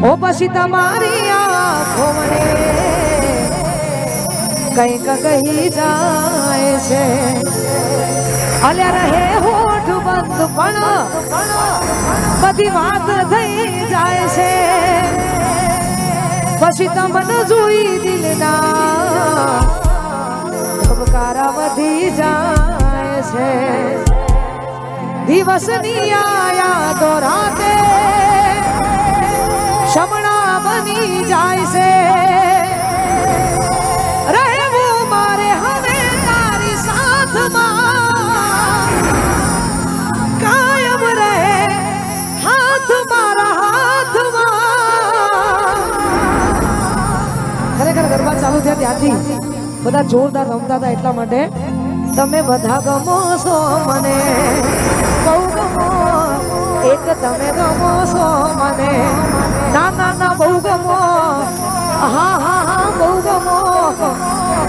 ઓ પછી તમારી આંખો મને કંઈક કહી જાય છે અલ્યા રહે હોઠ બંધ પણ બધી વાત થઈ જાય છે પછી તમને જોઈ દિલના ધબકારા વધી જાય છે દિવસની આયા તો રાતે શમણા બની જાય છે રહેવું મારે હવે તારી સાથમાં કાયમ રહે હાથ મારા હાથમાં ખરેખર ગરબા ચાલુ થયા ત્યાંથી બધા જોરદાર રમતા હતા એટલા માટે તમે બધા ગમો છો મને બહુ ગમો એક તમે ગમો છો મને ના ના ના બહુ ગમો હા હા હા બહુ ગમો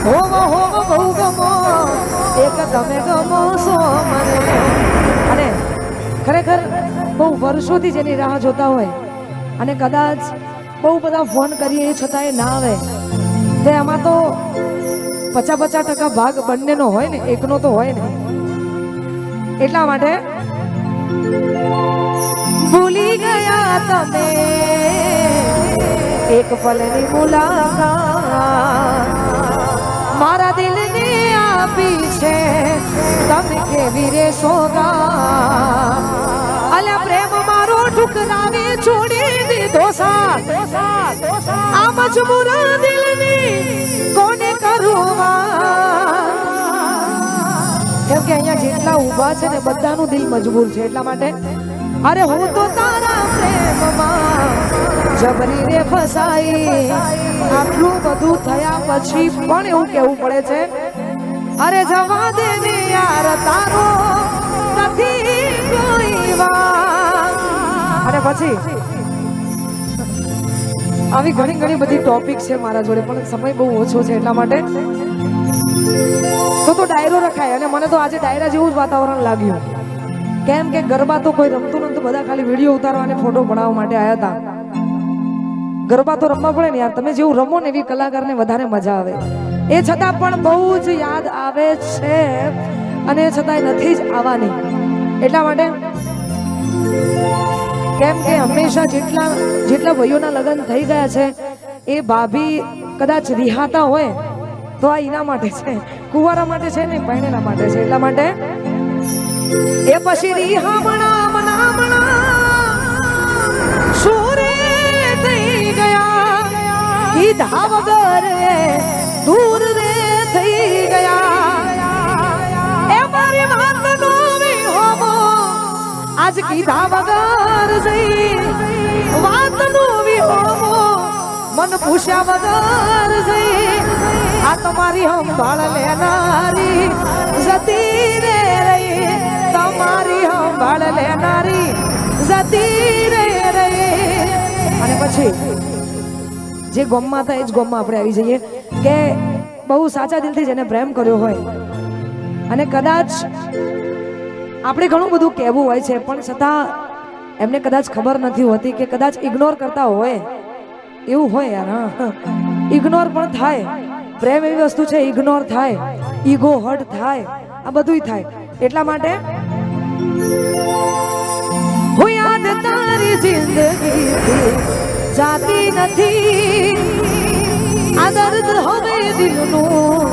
હોવો હોવો બહુ ગમો એક તમે ગમો છો મને અને ખરેખર બહુ વર્ષોથી જેની રાહ જોતા હોય અને કદાચ બહુ બધા ફોન કરીએ છતાંય ના આવે તે આમાં તો 50% ભાગ બંનેનો હોય ને એકનો તો હોય ને એટલા માટે ભૂલી ગયા તમે એક પલની મુલાકાત મારા દિલને આપી છે તમે કેવી રે સોગા અલ્યા પ્રેમ મારો ઠુકરાવે છોડી દીધો સાથ આ મજબૂર દિલની કોને કરું કેમ કે અહીંયા જેટલા ઊભા છે ને બધાનું દિલ મજબૂર છે એટલા માટે અરે હું તો તારા પ્રેમમાં જબરી રે ફસાઈ આટલું બધું થયા પછી પણ એવું કેવું પડે છે અરે જવા દે ને યાર તારો નથી કોઈ વાત અને પછી આવી ઘણી ઘણી બધી ટોપિક છે મારા જોડે પણ સમય બહુ ઓછો છે એટલા માટે તો ડાયરો રખાય અને મને તો આજે ડાયરા જેવું જ વાતાવરણ લાગ્યું કેમ કે ગરબા તો કોઈ રમતું નતું બધા ખાલી વિડીયો ઉતારવા અને ફોટો પડાવવા માટે આવ્યા હતા ગરબા તો રમવા પડે ને યાર તમે જેવું રમો ને એવી કલાકારને વધારે મજા આવે એ છતાં પણ બહુ જ યાદ આવે છે અને એ છતાંય નથી જ આવવાની એટલા માટે કેમ કે હંમેશા જેટલા ભાઈઓના લગ્ન થઈ ગયા છે એ ભાભી કદાચ રિહાતા હોય તો આ એના માટે છે કુંવારા માટે છે ને પહેણેલા માટે છે એટલા માટે એ પછી રિહામણા મનામણા સુરે થઈ ગયા કીધા વગર દૂર રે થઈ ગયા એ મારી વાત નો વિહોમો આજ કીધા વગર જઈ વાત નો વિહોમો મન પૂછ્યા વગર જઈ આ તમારી સંભાળ લેનારી જતી રે રહી તમારી સંભાળ લેનારી જતી રે રહી અને પછી જે ગોમમાં હતા એ જ ગોમમાં આપણે આવી જઈએ કે બહુ સાચા દિલથી જેને પ્રેમ કર્યો હોય અને કદાચ આપણે ઘણું બધું કહેવું હોય છે પણ છતાં એમને કદાચ ખબર નથી હોતી કે કદાચ ઇગ્નોર કરતા હોય એવું હોય યાર હા ઇગ્નોર પણ થાય પ્રેમ એવી વસ્તુ છે ઇગ્નોર થાય ઈગો હર્ટ થાય આ બધું થાય એટલા માટે હું યાદ તારી જિંદગી જાતી નથી આ દર્દ હવે દિલનું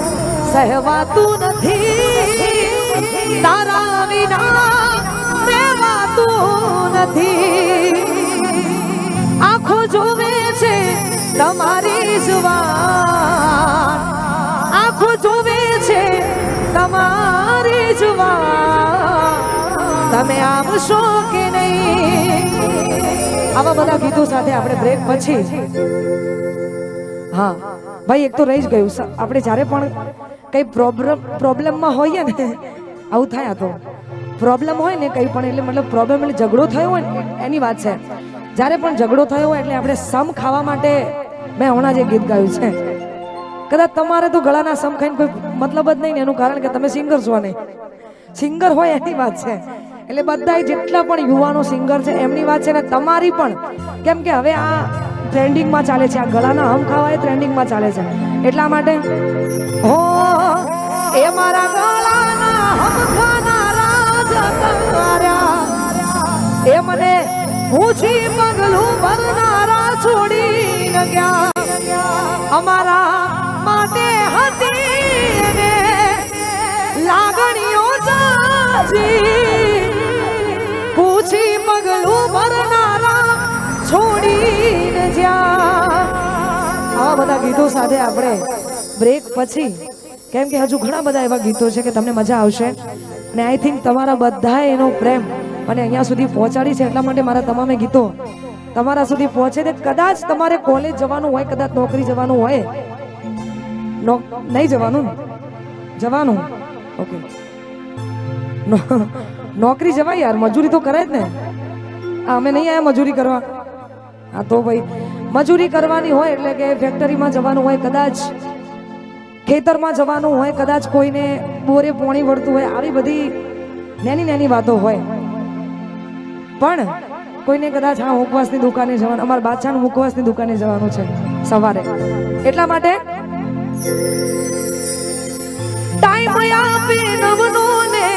સહેવાતું નથી તારા વિના રહેવાતું નથી આંખો જોવે છે તમારી જુવાન આંખો જોવે છે તમારી જુવાન તમે આવશો કે નહીં આવા બધા ગીતો સાથે આપણે બ્રેક પછી હા ભાઈ એક તો રહી જ ગયું આપણે જ્યારે પણ કઈ પ્રોબ્લેમમાં હોઈએ ને આવું થાય તો પ્રોબ્લેમ હોય ને કઈ પણ એટલે મતલબ પ્રોબ્લેમ એટલે ઝઘડો થયો હોય ને એની વાત છે જ્યારે પણ ઝઘડો થયો હોય એટલે આપણે સમ ખાવા માટે મેં હમણાં જે ગીત ગાયું છે કદાચ તમારે તો ગળાના સમ ખાઈને કોઈ મતલબ જ નહીં એનું કારણ કે તમે સિંગર છો નહીં સિંગર હોય એની વાત છે એટલે બધા જેટલા પણ યુવાનો સિંગર છે એમની વાત છે ને તમારી પણ કેમ કે હવે આ ટ્રેન્ડિંગમાં ચાલે છે, આ ગળાના હમ ખાવા એ ટ્રેન્ડિંગમાં ચાલે છે. એટલા માટે હો એ મારા ગળાના હમ ખાનારા જતાર્યા, એ મને પૂછી પગલું ભરનારા છોડીને ગયા. અમારા માટે હતી ને લાગણીઓ જાજી, પૂછી પગલું ભરનારા છોડીને જ્યાં. આવા બધા ગીતો સાથે આપણે બ્રેક પછી, કેમ કે હજુ ઘણા બધા એવા ગીતો છે કે તમને મજા આવશે અને આઈ થિંક તમારા બધા એનો પ્રેમ અને અહીંયા સુધી પહોંચાડી છે. એટલા માટે મારા તમામે ગીતો તમારા સુધી પહોંચે છે. કદાચ તમારે કોલેજ જવાનું હોય, કદાચ નોકરી જવાનું હોય, નહીં જવાનું, જવાનું ઓકે, નોકરી જવાય યાર, મજૂરી તો કરાય જ ને. અમે નહીં આયા મજૂરી કરવા. હા તો ભાઈ મજૂરી કરવાની હોય એટલે કે ફેક્ટરીમાં જવાનું હોય, કદાચ ખેતરમાં જવાનું હોય, કદાચ કોઈને બોરે પોણી વળતું હોય, આવી બધી નાની નાની વાતો હોય. પણ કોઈને કદાચ હા મુખવાસની દુકાને જવાનું, અમારા બાદશાહનું મુખવાસની દુકાને જવાનું છે સવારે. એટલા માટે ટાઈમ આપે નવનો ને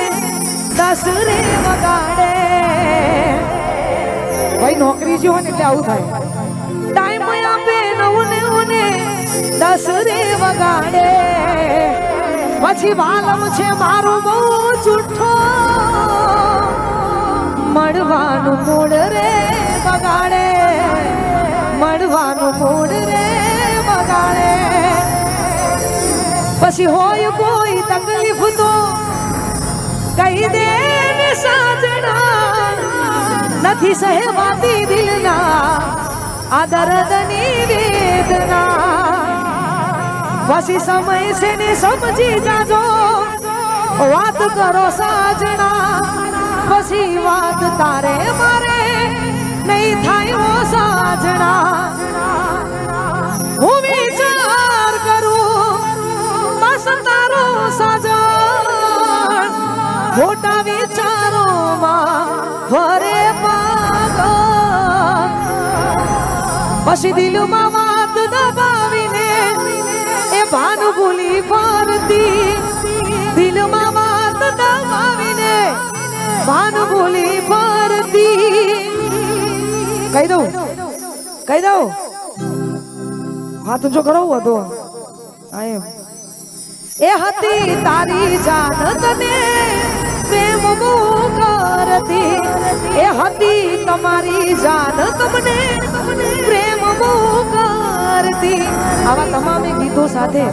10 રે વગાડે. ભાઈ નોકરી જો હોય ને એટલે આવું થાય. ટાઈમ આપે નવને 10 રે વગાડે. પછી વાલમ છે મારું બહુ જૂઠો, મળવાનું મૂડ રે બગાડે, મળવાનું મૂડ રે બગાડે. પછી હોય કોઈ તકલીફ તો કહી દે ને સાજણા, નથી સહેવાતી દિલના આ દર્દની વેદના. પછી સમય છે ને સમજી જાજો, વાત કરો સાજણા. પછી વાત તારે મારે નહીં થાય ઓ સાજણા. હું વિચાર કરું બસ તારો સાજણ, મોટા વિચારોમાં ફરે પાગલ. પછી દિલમાં વાત દબાવીને એ ભાન ભૂલી ફરતી, દિલમાં વાત દબાવીને ભાન ભૂલી ફરતી. કહી દઉં, કહી દઉં, હાથ જો કરાવું હતો એ હતી તારી જાન તને પ્રેમ કરતી, એ હતી તમારી જાન તમને પ્રેમ કરતી. આવા તમામ ગીતો સાથે